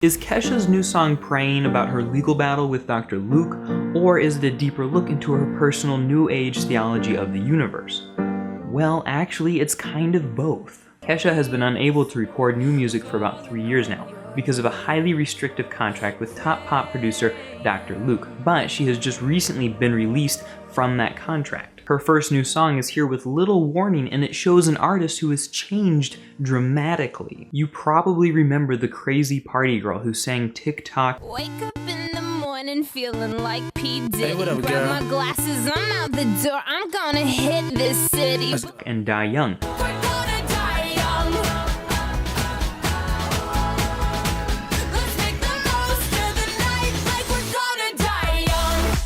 Is Kesha's new song praying about her legal battle with Dr. Luke, or is it a deeper look into her personal New Age theology of the universe? Well, actually, it's kind of both. Kesha has been unable to record new music for about 3 years now because of a highly restrictive contract with top pop producer Dr. Luke, but she has just recently been released from that contract. Her first new song is here with little warning, and it shows an artist who has changed dramatically. You probably remember the crazy party girl who sang TikTok. Wake up in the morning feeling like P. Diddy. Hey, what up, girl? Grab my glasses, I'm out the door, I'm gonna hit this city. And Die Young. We're gonna die young. Let's make the most of the night like we're gonna die young.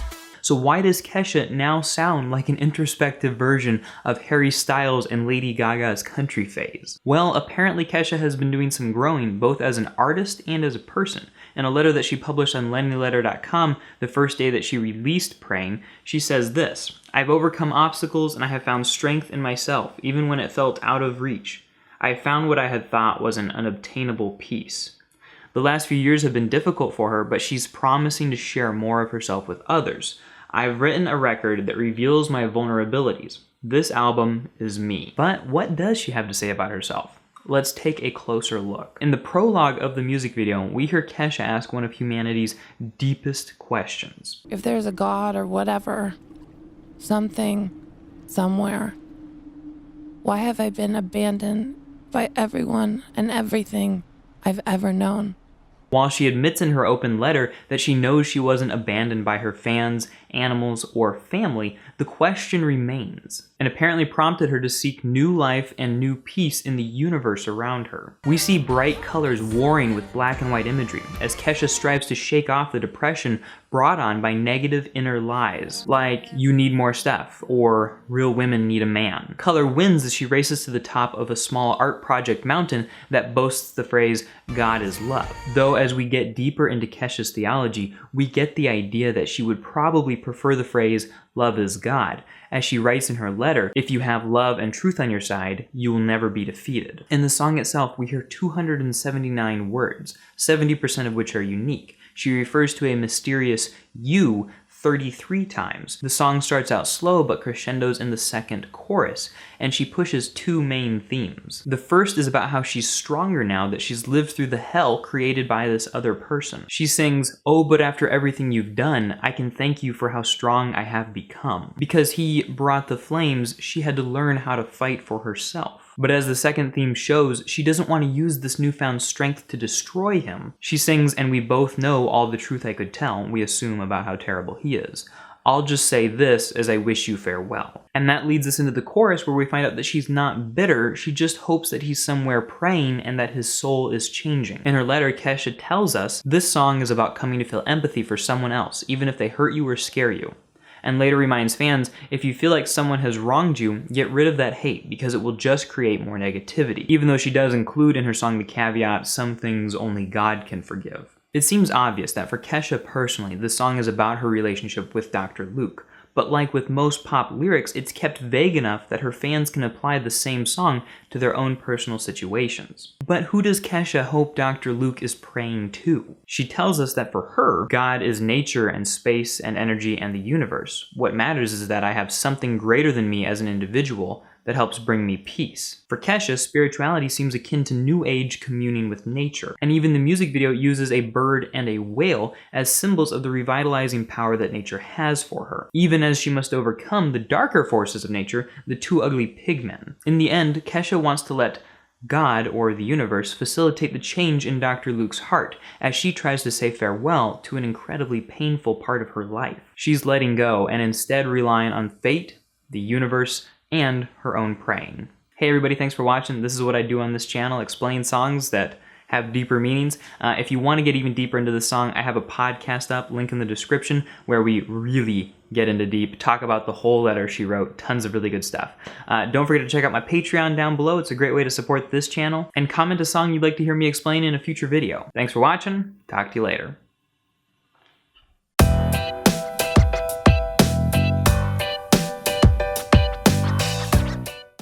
So why does Kesha now sound like an introspective version of Harry Styles and Lady Gaga's country phase? Well, apparently Kesha has been doing some growing both as an artist and as a person. In a letter that she published on lennyletter.com the first day that she released Praying, she says this: "I've overcome obstacles and I have found strength in myself, even when it felt out of reach. I have found what I had thought was an unobtainable peace." The last few years have been difficult for her, but she's promising to share more of herself with others. "I've written a record that reveals my vulnerabilities. This album is me." But what does she have to say about herself? Let's take a closer look. In the prologue of the music video, we hear Kesha ask one of humanity's deepest questions. If there's a God or whatever, something, somewhere, why have I been abandoned by everyone and everything I've ever known? While she admits in her open letter that she knows she wasn't abandoned by her fans, animals, or family, the question remains, and apparently prompted her to seek new life and new peace in the universe around her. We see bright colors warring with black and white imagery as Kesha strives to shake off the depression brought on by negative inner lies, like "you need more stuff" or "real women need a man." Color wins as she races to the top of a small art project mountain that boasts the phrase, "God is love." Though as we get deeper into Kesha's theology, we get the idea that she would probably prefer the phrase, "love is God." As she writes in her letter, "If you have love and truth on your side, you will never be defeated." In the song itself, we hear 279 words, 70% of which are unique. She refers to a mysterious "you" 33 times. The song starts out slow but crescendos in the second chorus, and she pushes two main themes. The first is about how she's stronger now that she's lived through the hell created by this other person. She sings, "Oh, but after everything you've done, I can thank you for how strong I have become." Because he brought the flames, she had to learn how to fight for herself. But as the second theme shows, she doesn't want to use this newfound strength to destroy him. She sings, "And we both know all the truth I could tell, we assume about how terrible he is. I'll just say this as I wish you farewell." And that leads us into the chorus where we find out that she's not bitter, she just hopes that he's somewhere praying and that his soul is changing. In her letter, Kesha tells us this song is about coming to feel empathy for someone else, even if they hurt you or scare you. And later reminds fans, if you feel like someone has wronged you, get rid of that hate because it will just create more negativity. Even though she does include in her song the caveat, "some things only God can forgive." It seems obvious that for Kesha personally, this song is about her relationship with Dr. Luke. But like with most pop lyrics, it's kept vague enough that her fans can apply the same song to their own personal situations. But who does Kesha hope Dr. Luke is praying to? She tells us that for her, God is nature and space and energy and the universe. What matters is that I have something greater than me as an individual that helps bring me peace. For Kesha, spirituality seems akin to New Age communing with nature, and even the music video uses a bird and a whale as symbols of the revitalizing power that nature has for her, even as she must overcome the darker forces of nature, the two ugly pigmen. In the end, Kesha wants to let God, or the universe, facilitate the change in Dr. Luke's heart as she tries to say farewell to an incredibly painful part of her life. She's letting go and instead relying on fate, the universe, and her own praying. Hey everybody, thanks for watching. This is what I do on this channel, explain songs that have deeper meanings. If you want to get even deeper into the song, I have a podcast up, link in the description, where we really get into deep, talk about the whole letter she wrote, tons of really good stuff. Don't forget to check out my Patreon down below. It's a great way to support this channel. And comment a song you'd like to hear me explain in a future video. Thanks for watching. Talk to you later.